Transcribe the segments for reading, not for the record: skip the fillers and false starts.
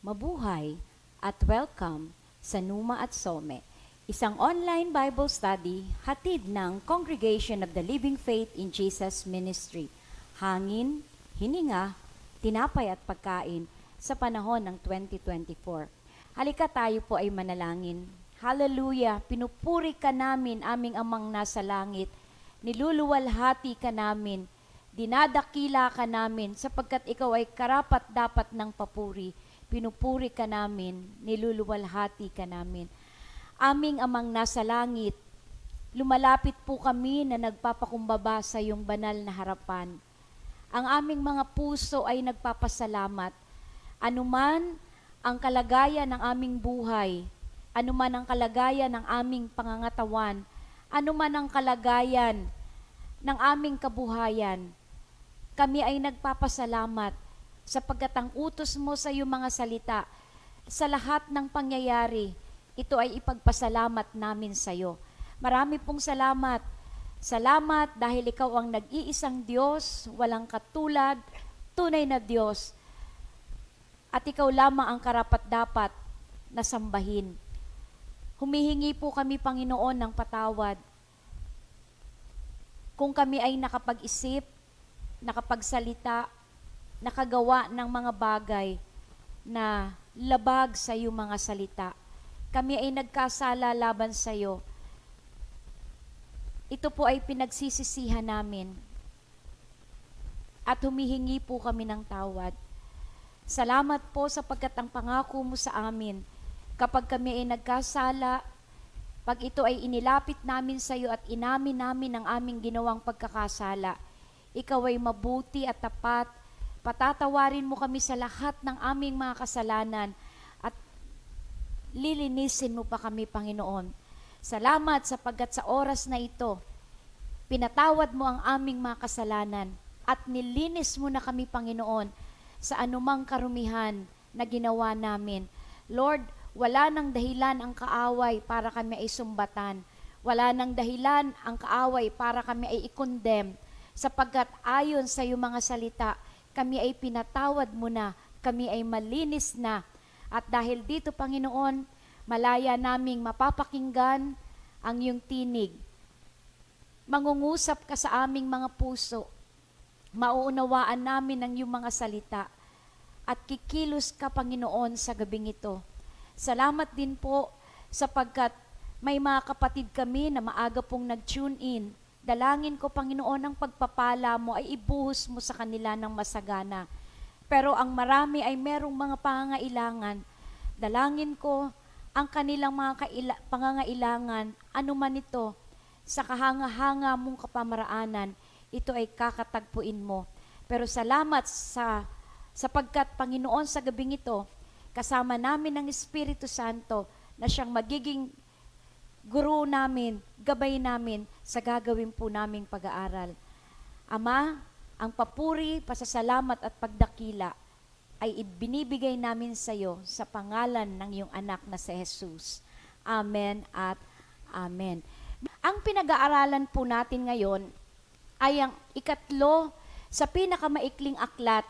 Mabuhay at welcome sa Numa at Some, isang online Bible study hatid ng Congregation of the Living Faith in Jesus Ministry. Hangin, hininga, tinapay at pagkain sa panahon ng 2024. Halika tayo po ay manalangin. Hallelujah! Pinupuri ka namin, aming amang nasa langit. Niluluwalhati ka namin. Dinadakila ka namin sapagkat ikaw ay karapat dapat ng papuri. Pinupuri ka namin, niluluwalhati ka namin. Aming amang nasa langit, lumalapit po kami na nagpapakumbaba sa iyong banal na harapan. Ang aming mga puso ay nagpapasalamat. Anuman ang kalagayan ng aming buhay, anuman ang kalagayan ng aming pangangatawan, anuman ang kalagayan ng aming kabuhayan, kami ay nagpapasalamat sapagkat ang utos mo sa iyong mga salita, sa lahat ng pangyayari, ito ay ipagpasalamat namin sa iyo. Marami pong salamat. Salamat dahil ikaw ang nag-iisang Diyos, walang katulad, tunay na Diyos. At ikaw lamang ang karapat-dapat na sambahin. Humihingi po kami, Panginoon, ng patawad. Kung kami ay nakapag-isip, nakapagsalita, nakagawa ng mga bagay na labag sa iyong mga salita. Kami ay nagkasala laban sa iyo. Ito po ay pinagsisisihan namin. At humihingi po kami ng tawad. Salamat po sapagkat ang pangako mo sa amin, kapag kami ay nagkasala, pag ito ay inilapit namin sa iyo at inamin namin ang aming ginawang pagkakasala, ikaw ay mabuti at tapat. Patatawarin mo kami sa lahat ng aming mga kasalanan at lilinisin mo pa kami, Panginoon. Salamat sapagkat sa oras na ito, pinatawad mo ang aming mga kasalanan at nilinis mo na kami, Panginoon, sa anumang karumihan na ginawa namin. Lord, wala nang dahilan ang kaaway para kami ay sumbatan. Wala nang dahilan ang kaaway para kami ay i-condemn sapagkat ayon sa iyong mga salita, kami ay pinatawad mo na, kami ay malinis na. At dahil dito, Panginoon, malaya naming mapapakinggan ang iyong tinig. Mangungusap ka sa aming mga puso. Mauunawaan namin ang iyong mga salita. At kikilos ka, Panginoon, sa gabing ito. Salamat din po sapagkat may mga kapatid kami na maaga pong nag-tune in. Dalangin ko, Panginoon, ang pagpapala mo ay ibuhos mo sa kanila ng masagana. Pero ang marami ay merong mga pangangailangan. Dalangin ko ang kanilang mga pangangailangan, anuman ito, sa kahanga-hanga mong kapamaraanan, ito ay kakatagpuin mo. Pero salamat sapagkat, Panginoon, sa gabing ito, kasama namin ng Espiritu Santo na siyang magiging guru namin, gabay namin sa gagawin po naming pag-aaral. Ama, ang papuri, pasasalamat at pagdakila ay ibinibigay namin sa iyo sa pangalan ng iyong anak na si Jesus. Amen at Amen. Ang pinag-aaralan po natin ngayon ay ang ikatlo sa pinakamaikling aklat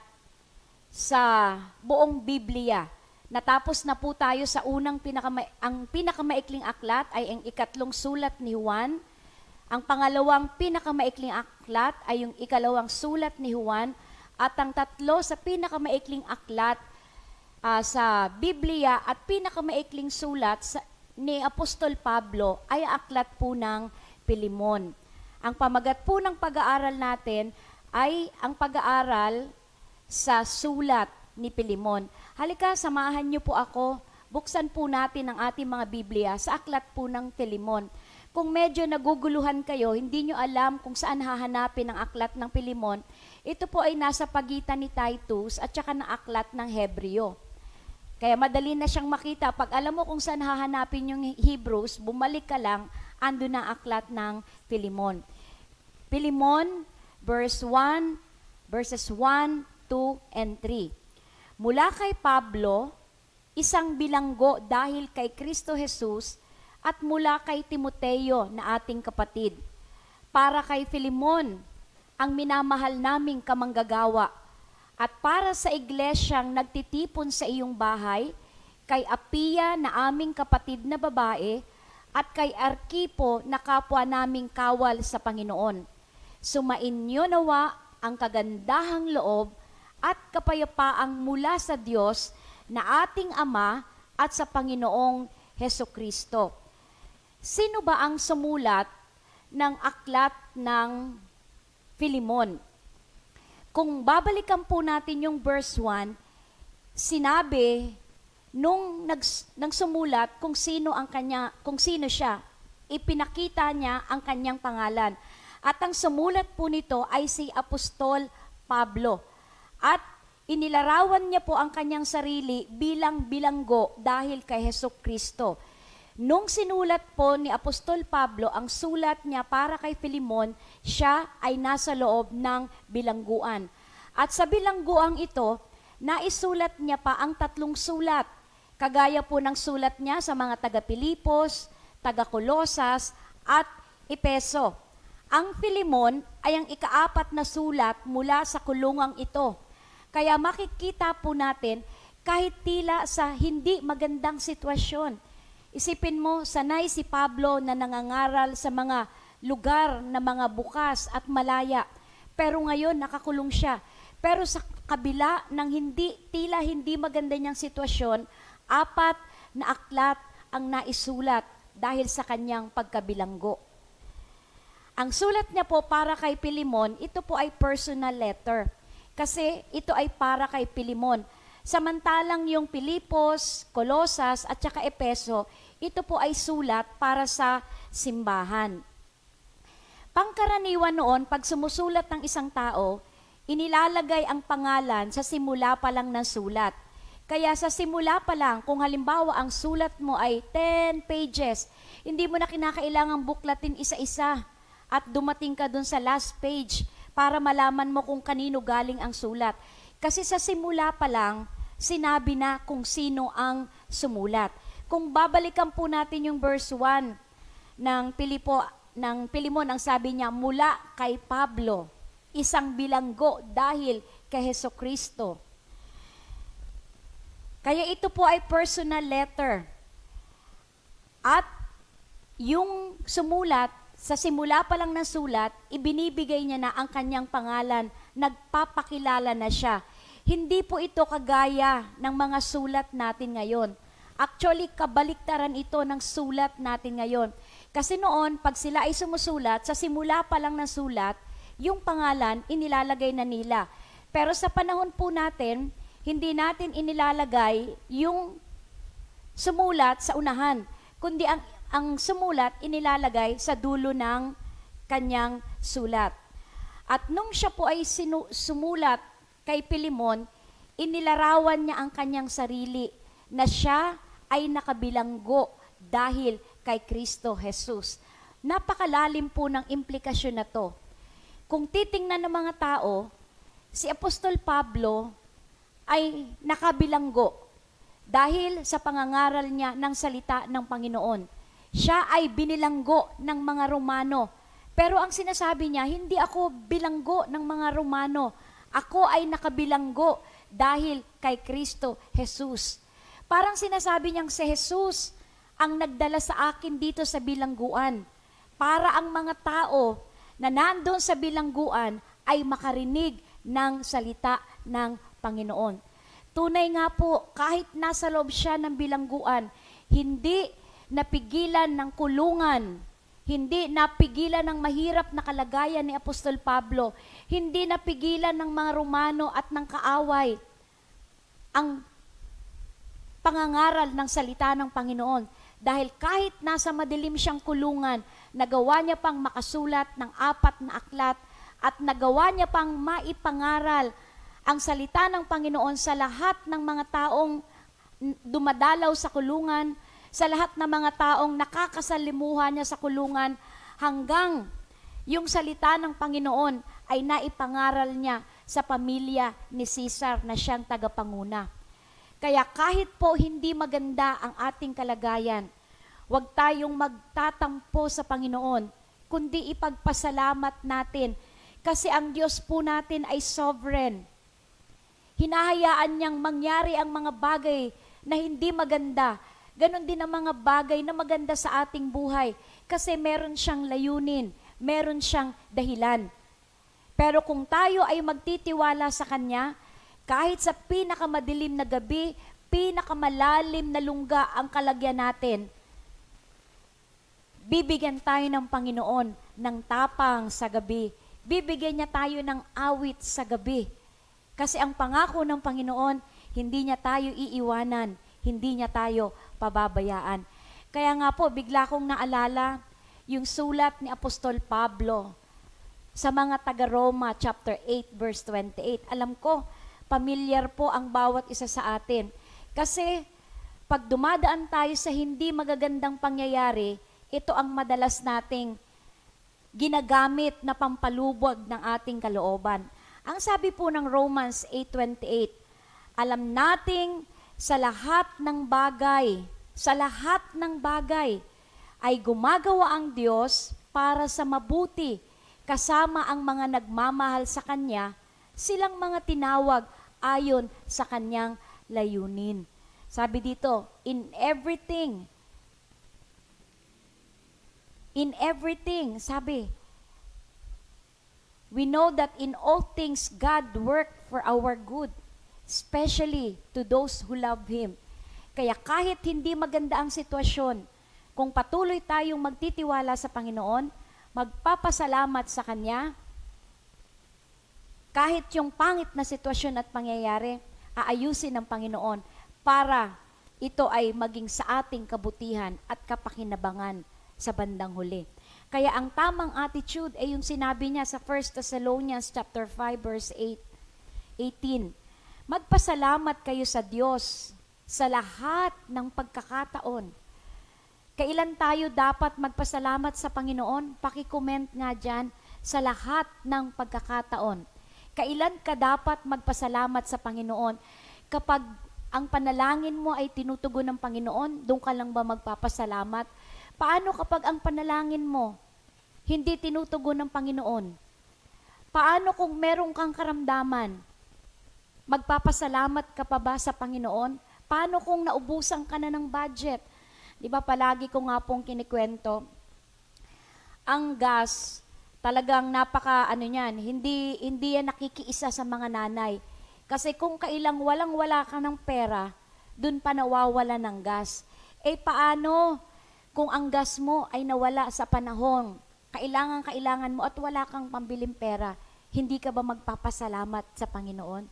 sa buong Biblia. Natapos na po tayo sa ang pinakamaikling aklat ay ang ikatlong sulat ni Juan. Ang pangalawang pinakamaikling aklat ay yung ikalawang sulat ni Juan. At ang tatlo sa pinakamaikling aklat sa Biblia at pinakamaikling sulat ni Apostol Pablo ay aklat po ng Pilimon. Ang pamagat po ng pag-aaral natin ay ang pag-aaral sa sulat ni Pilimon. Halika, samahan niyo po ako. Buksan po natin ang ating mga Biblia sa aklat po ng Pilimon. Kung medyo naguguluhan kayo, hindi niyo alam kung saan hahanapin ang aklat ng Pilimon, ito po ay nasa pagitan ni Titus at saka ng aklat ng Hebreo. Kaya madali na siyang makita. Pag alam mo kung saan hahanapin yung Hebrews, bumalik ka lang, ando na aklat ng Pilimon. Pilimon, verses 1, 2, and 3. Mula kay Pablo, isang bilanggo dahil kay Kristo Jesus, at mula kay Timoteo na ating kapatid, para kay Filemon, ang minamahal naming kamanggagawa, At para sa iglesyang nagtitipon sa iyong bahay, kay Apia na aming kapatid na babae, at kay Arkipo na kapwa naming kawal sa Panginoon. Sumainyo nawa ang kagandahang loob at kapayapaang mula sa Diyos na ating Ama at sa Panginoong Hesukristo. Sino ba ang sumulat ng aklat ng Filemon? Kung babalikan po natin yung verse 1, sinabi nung sumulat kung sino siya, ipinakita niya ang kanyang pangalan. At ang sumulat po nito ay si Apostol Pablo. At inilarawan niya po ang kanyang sarili bilang bilanggo dahil kay Hesukristo. Nung sinulat po ni Apostol Pablo ang sulat niya para kay Filemon, siya ay nasa loob ng bilangguan. At sa bilangguang ito, naisulat niya pa ang 3 sulat. Kagaya po ng sulat niya sa mga taga-Pilipos, taga-Kolosas, at Epeso. Ang Filemon ay ang ika-4 na sulat mula sa kulungang ito. Kaya makikita po natin kahit tila sa hindi magandang sitwasyon. Isipin mo, sanay si Pablo na nangangaral sa mga lugar na mga bukas at malaya. Pero ngayon nakakulong siya. Pero sa kabila ng tila hindi maganda niyang sitwasyon, 4 na aklat ang naisulat dahil sa kanyang pagkabilanggo. Ang sulat niya po para kay Filemon, ito po ay personal letter. Kasi ito ay para kay Filemon. Samantalang yung Pilipos, Kolosas at saka Epeso, ito po ay sulat para sa simbahan. Pangkaraniwan noon, pag sumusulat ng isang tao, inilalagay ang pangalan sa simula pa lang ng sulat. Kaya sa simula pa lang, kung halimbawa ang sulat mo ay 10 pages, hindi mo na kinakailangang buklatin isa-isa at dumating ka dun sa last page para malaman mo kung kanino galing ang sulat. Kasi sa simula pa lang, sinabi na kung sino ang sumulat. Kung babalikan po natin yung verse 1 ng Filemon, ang sabi niya, mula kay Pablo, isang bilanggo dahil kay Hesukristo. Kaya ito po ay personal letter. At yung sumulat, sa simula pa lang ng sulat, ibinibigay niya na ang kanyang pangalan, nagpapakilala na siya. Hindi po ito kagaya ng mga sulat natin ngayon. Actually, kabaliktaran ito ng sulat natin ngayon. Kasi noon, pag sila ay sumusulat, sa simula pa lang ng sulat, yung pangalan, inilalagay na nila. Pero sa panahon po natin, hindi natin inilalagay yung sumulat sa unahan, kundi ang sumulat inilalagay sa dulo ng kanyang sulat. At nung siya po ay sumulat kay Filemon, inilarawan niya ang kanyang sarili na siya ay nakabilanggo dahil kay Kristo Jesus. Napakalalim po ng implikasyon na to. Kung titingnan ng mga tao, si Apostol Pablo ay nakabilanggo dahil sa pangangaral niya ng salita ng Panginoon. Siya ay binilanggo ng mga Romano. Pero ang sinasabi niya, hindi ako bilanggo ng mga Romano. Ako ay nakabilanggo dahil kay Kristo Jesus. Parang sinasabi niyang si Jesus ang nagdala sa akin dito sa bilangguan para ang mga tao na nandoon sa bilangguan ay makarinig ng salita ng Panginoon. Tunay nga po, kahit nasa loob siya ng bilangguan, hindi napigilan ng kulungan, hindi napigilan ng mahirap na kalagayan ni Apostol Pablo, hindi napigilan ng mga Romano at ng kaaway ang pangangaral ng salita ng Panginoon. Dahil kahit nasa madilim siyang kulungan, nagawa niya pang makasulat ng 4 na aklat at nagawa niya pang maipangaral ang salita ng Panginoon sa lahat ng mga taong dumadalaw sa kulungan, sa lahat ng mga taong nakakasalimuhan niya sa kulungan, hanggang yung salita ng Panginoon ay naipangaral niya sa pamilya ni Caesar na siyang tagapanguna. Kaya kahit po hindi maganda ang ating kalagayan, huwag tayong magtatampo sa Panginoon, kundi ipagpasalamat natin kasi ang Diyos po natin ay sovereign. Hinahayaan niyang mangyari ang mga bagay na hindi maganda. Ganon din ang mga bagay na maganda sa ating buhay. Kasi meron siyang layunin, meron siyang dahilan. Pero kung tayo ay magtitiwala sa Kanya, kahit sa pinakamadilim na gabi, pinakamalalim na lungga ang kalagyan natin, bibigyan tayo ng Panginoon ng tapang sa gabi. Bibigyan niya tayo ng awit sa gabi. Kasi ang pangako ng Panginoon, hindi niya tayo iiwanan, hindi niya tayo pababayaan. Kaya nga po, bigla kong naalala yung sulat ni Apostol Pablo sa mga taga-Roma, chapter 8, verse 28. Alam ko, pamilyar po ang bawat isa sa atin. Kasi, pag dumadaan tayo sa hindi magagandang pangyayari, ito ang madalas nating ginagamit na pampalubog ng ating kalooban. Ang sabi po ng Romans 8:28, alam nating sa lahat ng bagay ay gumagawa ang Diyos para sa mabuti, kasama ang mga nagmamahal sa Kanya, silang mga tinawag ayon sa Kanyang layunin. Sabi dito, in everything, sabi, we know that in all things God work for our good, especially to those who love Him. Kaya kahit hindi maganda ang sitwasyon, kung patuloy tayong magtitiwala sa Panginoon, magpapasalamat sa Kanya, kahit yung pangit na sitwasyon at pangyayari, aayusin ng Panginoon para ito ay maging sa ating kabutihan at kapakinabangan sa bandang huli. Kaya ang tamang attitude ay yung sinabi niya sa 1 Thessalonians chapter 5 verse 18. Magpasalamat kayo sa Diyos sa lahat ng pagkakataon. Kailan tayo dapat magpasalamat sa Panginoon? Paki-comment nga dyan, sa lahat ng pagkakataon. Kailan ka dapat magpasalamat sa Panginoon? Kapag ang panalangin mo ay tinutugon ng Panginoon, doon ka lang ba magpapasalamat? Paano kapag ang panalangin mo hindi tinutugon ng Panginoon? Paano kung meron kang karamdaman? Magpapasalamat ka pa ba sa Panginoon? Paano kung naubusan ka na ng budget? Di ba palagi ko nga pong kinikwento, ang gas, talagang hindi yan nakikiisa sa mga nanay. Kasi kung kailang walang-wala ka ng pera, dun pa nawawala ng gas. Paano kung ang gas mo ay nawala sa panahon, kailangan mo at wala kang pambiling pera, hindi ka ba magpapasalamat sa Panginoon?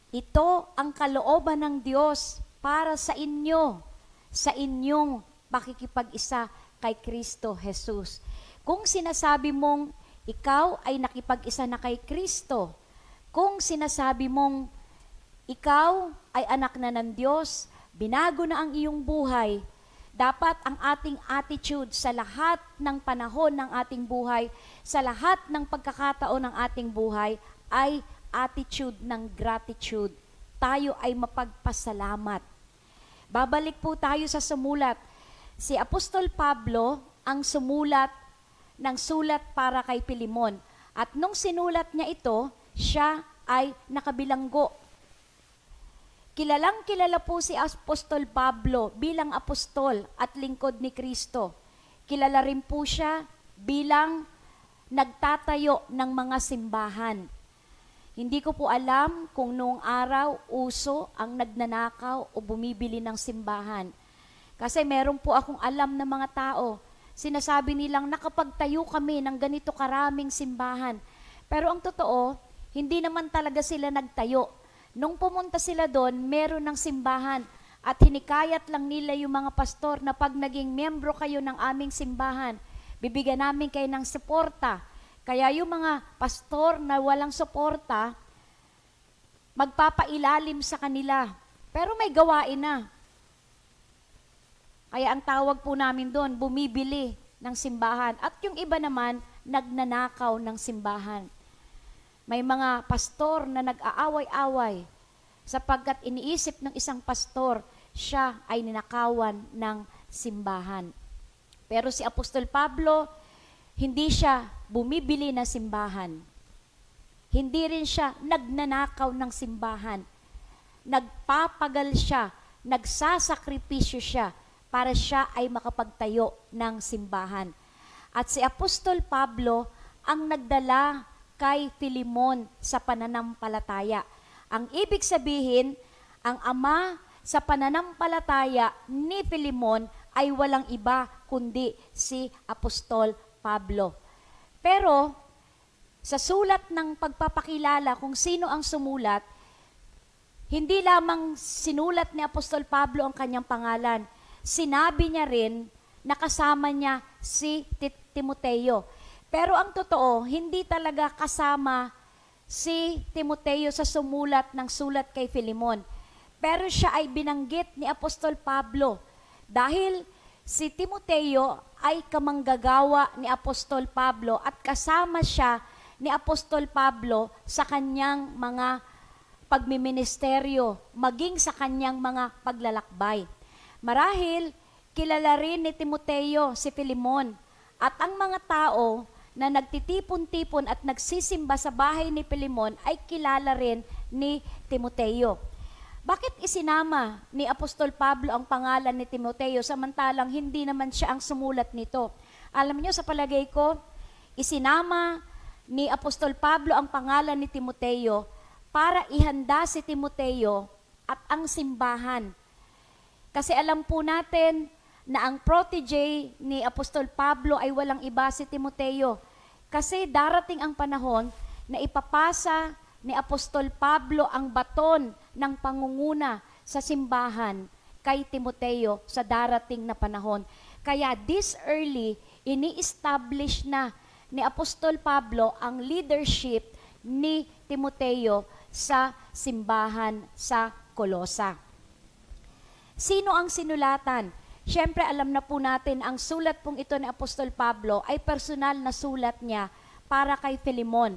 Ito ang kalooban ng Diyos para sa inyo, sa inyong pakikipag-isa kay Kristo Jesus. Kung sinasabi mong ikaw ay nakipag-isa na kay Kristo, kung sinasabi mong ikaw ay anak na ng Diyos, binago na ang iyong buhay, dapat ang ating attitude sa lahat ng panahon ng ating buhay, sa lahat ng pagkakataon ng ating buhay, ay attitude ng gratitude. Tayo ay mapagpasalamat. Babalik po tayo sa sumulat. Si Apostol Pablo ang sumulat ng sulat para kay Pilemon. At nung sinulat niya ito, siya ay nakabilanggo. Kilalang-kilala po si Apostol Pablo bilang apostol at lingkod ni Kristo. Kilala rin po siya bilang nagtatayo ng mga simbahan. Hindi ko po alam kung noong araw uso ang nagnanakaw o bumibili ng simbahan. Kasi meron po akong alam na mga tao, sinasabi nilang nakapagtayo kami ng ganito karaming simbahan. Pero ang totoo, hindi naman talaga sila nagtayo. Nung pumunta sila doon, meron ng simbahan at hinikayat lang nila yung mga pastor na pag naging miyembro kayo ng aming simbahan, bibigyan namin kayo ng suporta. Kaya yung mga pastor na walang suporta, magpapailalim sa kanila. Pero may gawain na. Kaya ang tawag po namin doon, bumibili ng simbahan. At yung iba naman, nagnanakaw ng simbahan. May mga pastor na nag-aaway-away sapagkat iniisip ng isang pastor, siya ay ninakawan ng simbahan. Pero si Apostol Pablo, hindi siya bumibili na simbahan. Hindi rin siya nagnanakaw ng simbahan. nagpapagal siya, nagsasakripisyo siya para siya ay makapagtayo ng simbahan. At si Apostol Pablo ang nagdala kay Filemon sa pananampalataya. Ang ibig sabihin, ang ama sa pananampalataya ni Filemon ay walang iba kundi si Apostol Pablo. Pero sa sulat ng pagpapakilala kung sino ang sumulat, hindi lamang sinulat ni Apostol Pablo ang kanyang pangalan. Sinabi niya rin na kasama niya si Timoteo. Pero ang totoo, hindi talaga kasama si Timoteo sa sumulat ng sulat kay Filemon. Pero siya ay binanggit ni Apostol Pablo dahil si Timoteo ay kamanggagawa ni Apostol Pablo at kasama siya ni Apostol Pablo sa kanyang mga pagmiministeryo, maging sa kanyang mga paglalakbay. Marahil, kilala rin ni Timoteo si Filemon at ang mga tao na nagtitipon-tipon at nagsisimba sa bahay ni Filemon ay kilala rin ni Timoteo. Bakit isinama ni Apostol Pablo ang pangalan ni Timoteo samantalang hindi naman siya ang sumulat nito? Alam niyo, sa palagay ko, isinama ni Apostol Pablo ang pangalan ni Timoteo para ihanda si Timoteo at ang simbahan. Kasi alam po natin na ang protege ni Apostol Pablo ay walang iba si Timoteo. Kasi darating ang panahon na ipapasa ni Apostol Pablo ang baton ng pangunguna sa simbahan kay Timoteo sa darating na panahon. Kaya this early, ini-establish na ni Apostol Pablo ang leadership ni Timoteo sa simbahan sa Kolosa. Sino ang sinulatan? Siyempre, alam na po natin, ang sulat pong ito ni Apostol Pablo ay personal na sulat niya para kay Filemon.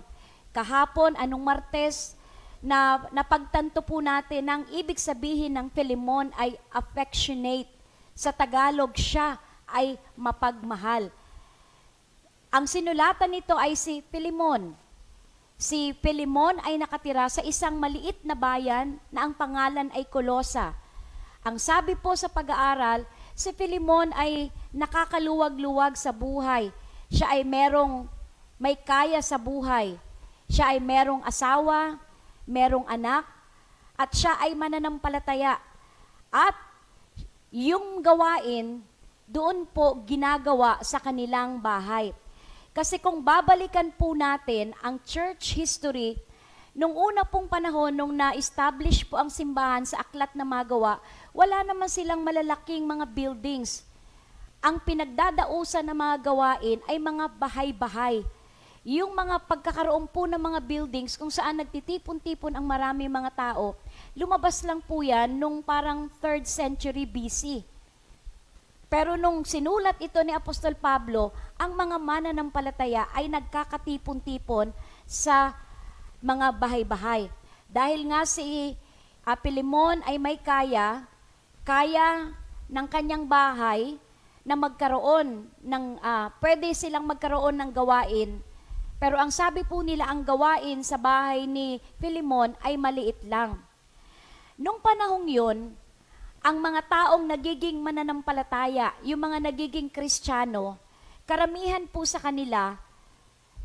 Kahapon, anong Martes, na napagtanto po natin ang ibig sabihin ng Filemon ay affectionate. Sa Tagalog, siya ay mapagmahal. Ang sinulatan nito ay si Filemon. Si Filemon ay nakatira sa isang maliit na bayan na ang pangalan ay Kolosa. Ang sabi po sa pag-aaral, si Filemon ay nakakaluwag-luwag sa buhay. Siya ay may kaya sa buhay. Siya ay merong asawa, merong anak, at siya ay mananampalataya. At yung gawain, doon po ginagawa sa kanilang bahay. Kasi kung babalikan po natin ang church history, nung una pong panahon, nung na-establish po ang simbahan sa Aklat na Magawa, wala naman silang malalaking mga buildings. Ang pinagdadausan ng mga gawain ay mga bahay-bahay. Yung mga pagkakaroon po ng mga buildings kung saan nagtitipon-tipon ang marami mga tao, lumabas lang po yan nung parang 3rd century BC. Pero nung sinulat ito ni Apostol Pablo, ang mga mananampalataya ay nagkakatipon-tipon sa mga bahay-bahay. Dahil nga si Filemon ay may kaya ng kanyang bahay na magkaroon ng, pwede silang magkaroon ng gawain. Pero ang sabi po nila, ang gawain sa bahay ni Filemon ay maliit lang. Nung panahong yun, ang mga taong nagiging mananampalataya, yung mga nagiging Kristiyano, karamihan po sa kanila,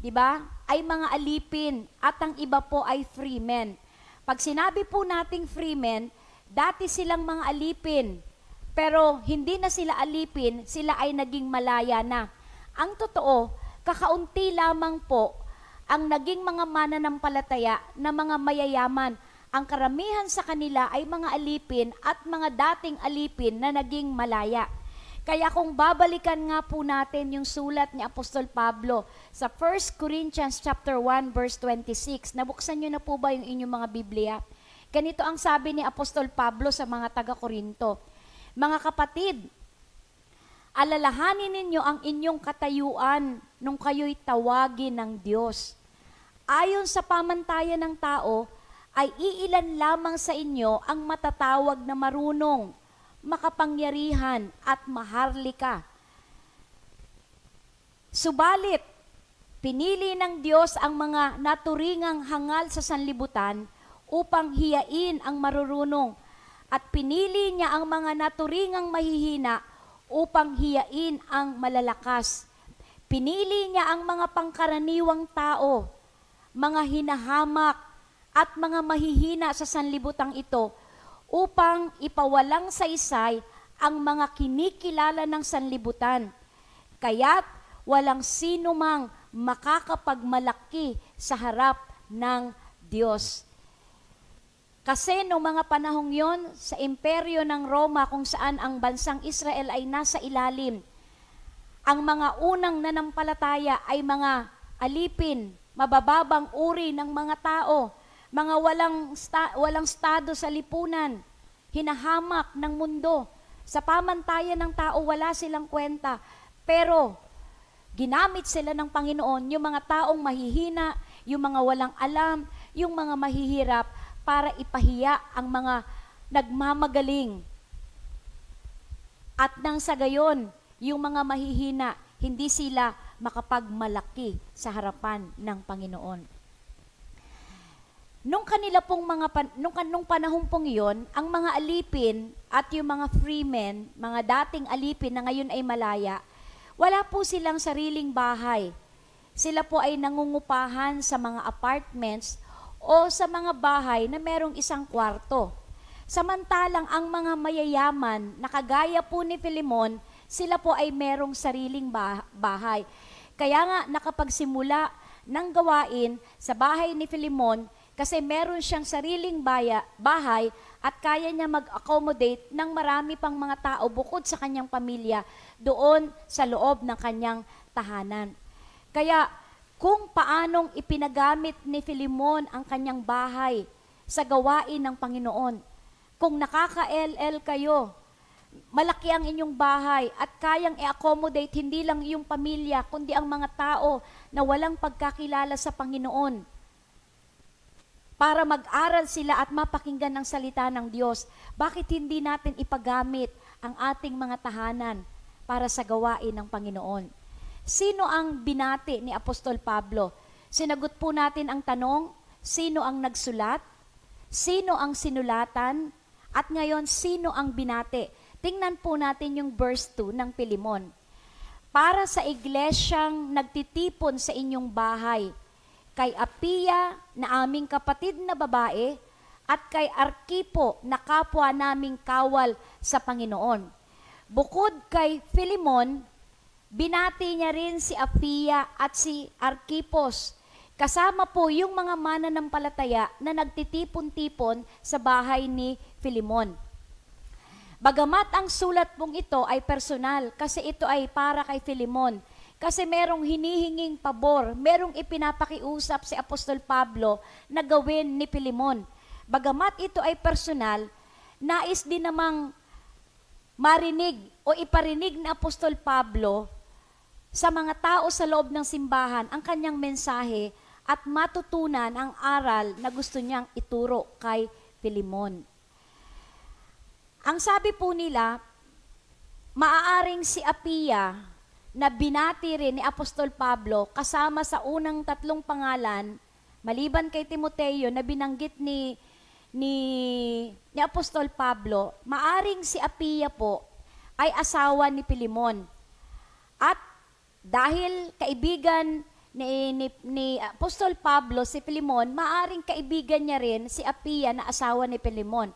di ba, ay mga alipin at ang iba po ay freemen. Pag sinabi po nating freemen, dati silang mga alipin, pero hindi na sila alipin, sila ay naging malaya na. Ang totoo, kakaunti lamang po ang naging mga mananampalataya na mga mayayaman. Ang karamihan sa kanila ay mga alipin at mga dating alipin na naging malaya. Kaya kung babalikan nga po natin yung sulat ni Apostol Pablo sa 1 Corinthians chapter 1 verse 26, nabuksan nyo na po ba yung inyong mga Biblia? Ganito ang sabi ni Apostol Pablo sa mga taga-Korinto, mga kapatid, alalahanin ninyo ang inyong katayuan nung kayo'y tawagin ng Diyos. Ayon sa pamantayan ng tao, ay iilan lamang sa inyo ang matatawag na marunong, makapangyarihan at maharlika. Subalit, pinili ng Diyos ang mga naturingang hangal sa sanlibutan upang hiyain ang marurunong, at pinili niya ang mga naturingang mahihina upang hiyain ang malalakas. Pinili niya ang mga pangkaraniwang tao, mga hinahamak at mga mahihina sa sanlibutang ito upang ipawalang saysay ang mga kinikilala ng sanlibutan. Kaya't walang sino mang makakapagmalaki sa harap ng Diyos. Kasi noong mga panahong yon, sa imperyo ng Roma kung saan ang bansang Israel ay nasa ilalim, ang mga unang nanampalataya ay mga alipin, mabababang uri ng mga tao, mga walang estado sa lipunan, hinahamak ng mundo. Sa pamantayan ng tao, wala silang kwenta. Pero ginamit sila ng Panginoon, yung mga taong mahihina, yung mga walang alam, yung mga mahihirap, para ipahiya ang mga nagmamagaling. At nang sa gayon, yung mga mahihina, hindi sila makapagmalaki sa harapan ng Panginoon. Nung panahon pong iyon, ang mga alipin at yung mga freemen, mga dating alipin na ngayon ay malaya, wala po silang sariling bahay. Sila po ay nangungupahan sa mga apartments o sa mga bahay na merong isang kwarto. Samantalang ang mga mayayaman na kagaya po ni Filemon, sila po ay merong sariling bahay. Kaya nga nakapagsimula ng gawain sa bahay ni Filemon kasi meron siyang sariling bahay at kaya niya mag-accommodate ng marami pang mga tao bukod sa kanyang pamilya doon sa loob ng kanyang tahanan. Kaya kung paanong ipinagamit ni Filemon ang kanyang bahay sa gawain ng Panginoon. Kung nakaka-LL kayo, malaki ang inyong bahay at kayang i-accommodate hindi lang iyong pamilya, kundi ang mga tao na walang pagkakilala sa Panginoon para mag-aral sila at mapakinggan ng salita ng Diyos. Bakit hindi natin ipagamit ang ating mga tahanan para sa gawain ng Panginoon? Sino ang binati ni Apostol Pablo? Sinagot po natin ang tanong, sino ang nagsulat? Sino ang sinulatan? At ngayon, sino ang binati? Tingnan po natin yung verse 2 ng Filemon. Para sa iglesyang nagtitipon sa inyong bahay, kay Apia na aming kapatid na babae, at kay Arkipo na kapwa naming kawal sa Panginoon. Bukod kay Filemon, binati niya rin si Apia at si Arkipos. Kasama po yung mga mananampalataya na nagtitipon-tipon sa bahay ni Filemon. Bagamat ang sulat pong ito ay personal kasi ito ay para kay Filemon. Kasi merong hinihinging pabor, merong ipinapakiusap si Apostol Pablo na gawin ni Filemon. Bagamat ito ay personal, nais din namang marinig o iparinig ni Apostol Pablo sa mga tao sa loob ng simbahan ang kanyang mensahe at matutunan ang aral na gusto niyang ituro kay Filemon. Ang sabi po nila, maaaring si Apia na binati rin ni Apostol Pablo kasama sa unang 3 pangalan, maliban kay Timoteo na binanggit ni Apostol Pablo, maaring si Apia po ay asawa ni Filemon. At dahil kaibigan ni Apostol Pablo si Filemon, maaring kaibigan niya rin si Apia na asawa ni Filemon.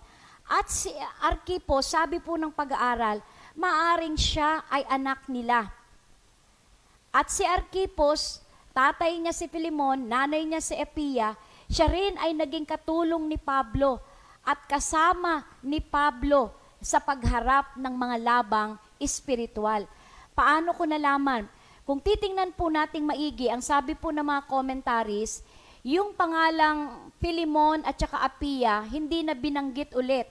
At si Arkipo, sabi po ng pag-aaral, maaring siya ay anak nila. At si Arkipos, tatay niya si Filemon, nanay niya si Apia, siya rin ay naging katulong ni Pablo at kasama ni Pablo sa pagharap ng mga labang espiritual. Paano ko nalaman? Kung titingnan po nating maigi, ang sabi po ng mga commentaries, yung pangalang Filemon at saka Apia, hindi na binanggit ulit.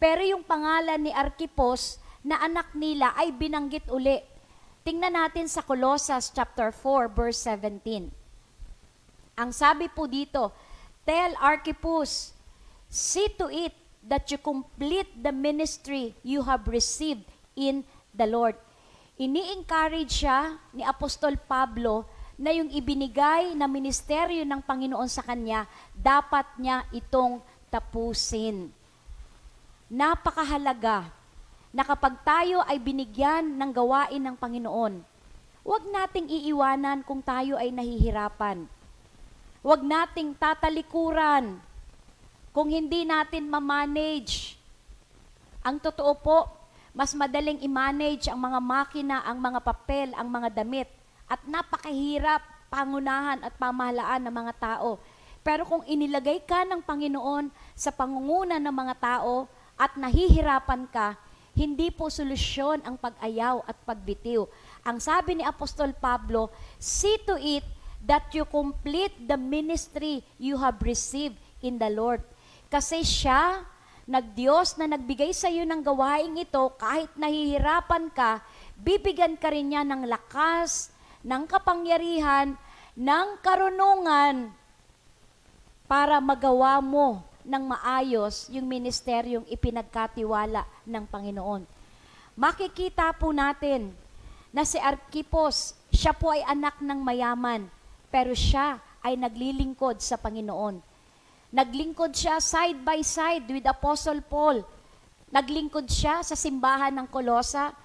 Pero yung pangalan ni Arkipos na anak nila ay binanggit ulit. Tingnan natin sa Colossus chapter 4, verse 17. Ang sabi po dito, tell Archippus, see to it that you complete the ministry you have received in the Lord. Ini-encourage siya ni Apostol Pablo na yung ibinigay na ministeryo ng Panginoon sa kanya, dapat niya itong tapusin. Napakahalaga na kapag tayo ay binigyan ng gawain ng Panginoon, huwag nating iiwanan kung tayo ay nahihirapan. Huwag nating tatalikuran kung hindi natin ma-manage. Ang totoo po, mas madaling i-manage ang mga makina, ang mga papel, ang mga damit, at napakahirap pangunahan at pamahalaan ng mga tao. Pero kung inilagay ka ng Panginoon sa pangunguna ng mga tao at nahihirapan ka, hindi po solusyon ang pag-ayaw at pagbitiw. Ang sabi ni Apostol Pablo, see to it that you complete the ministry you have received in the Lord. Kasi siya, nagdiyos na nagbigay sa iyo ng gawaing ito, kahit nahihirapan ka, bibigyan ka rin niya ng lakas, ng kapangyarihan, ng karunungan para magawa mo ng maayos yung ministeryong ipinagkatiwala ng Panginoon. Makikita po natin na si Archipos, siya po ay anak ng mayaman, pero siya ay naglilingkod sa Panginoon. Naglingkod siya side by side with Apostle Paul. Naglingkod siya sa simbahan ng Colosa,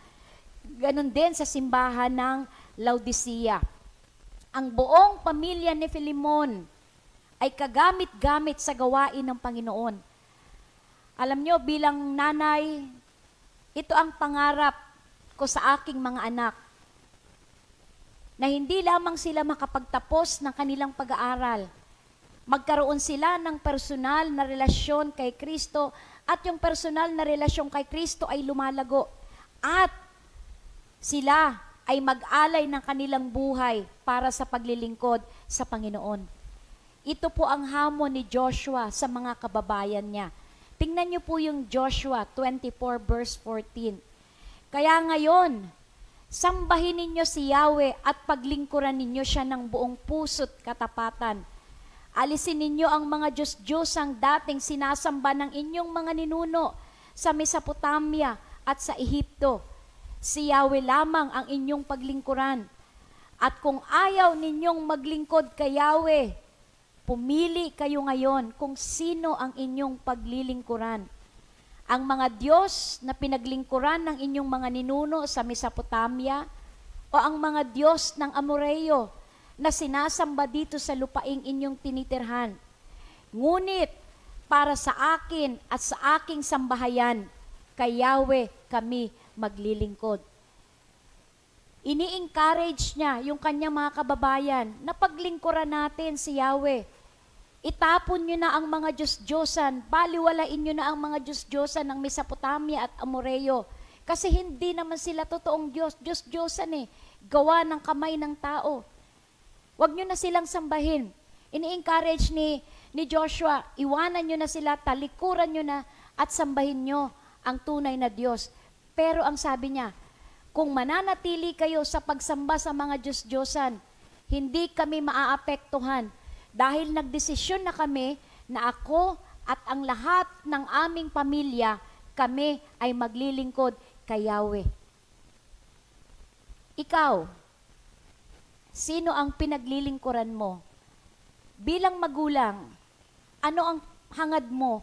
ganun din sa simbahan ng Laodicea. Ang buong pamilya ni Filemon ay kagamit-gamit sa gawain ng Panginoon. Alam nyo, bilang nanay, ito ang pangarap ko sa aking mga anak, na hindi lamang sila makapagtapos ng kanilang pag-aaral, magkaroon sila ng personal na relasyon kay Kristo, at yung personal na relasyon kay Kristo ay lumalago, at sila ay mag-alay ng kanilang buhay para sa paglilingkod sa Panginoon. Ito po ang hamon ni Joshua sa mga kababayan niya. Tingnan niyo po yung Joshua 24 verse 14. Kaya ngayon, sambahin ninyo si Yahweh at paglingkuran ninyo siya ng buong puso't katapatan. Alisin ninyo ang mga Diyos-Diyosang dating sinasamba ng inyong mga ninuno sa Mesopotamia at sa Ehipto. Si Yahweh lamang ang inyong paglingkuran. At kung ayaw ninyong maglingkod kay Yahweh, pumili kayo ngayon kung sino ang inyong paglilingkuran. Ang mga Diyos na pinaglingkuran ng inyong mga ninuno sa Mesopotamia, o ang mga Diyos ng Amoreo na sinasamba dito sa lupaing inyong tinitirhan. Ngunit para sa akin at sa aking sambahayan, kay Yahweh kami maglilingkod. Ini-encourage niya yung kanyang mga kababayan na paglingkuran natin si Yahweh. Itapon nyo na ang mga Diyos-Diyosan, baliwalain nyo na ang mga Diyos-Diyosan ng Mesopotamia at Amoreo. Kasi hindi naman sila totoong Diyos, Diyos-Diyosan gawa ng kamay ng tao. Huwag nyo na silang sambahin. Ini-encourage ni Joshua, iwanan nyo na sila, talikuran nyo na, at sambahin nyo ang tunay na Diyos. Pero ang sabi niya, kung mananatili kayo sa pagsamba sa mga Diyos-Diyosan, hindi kami maaapektuhan dahil nagdesisyon na kami na ako at ang lahat ng aming pamilya, kami ay maglilingkod kay Yahweh. Ikaw, sino ang pinaglilingkuran mo? Bilang magulang, ano ang hangad mo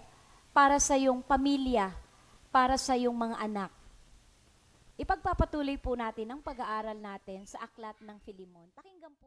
para sa iyong pamilya, para sa iyong mga anak? Ipagpapatuloy po natin ang pag-aaral natin sa aklat ng Filemon. Pakinggan po.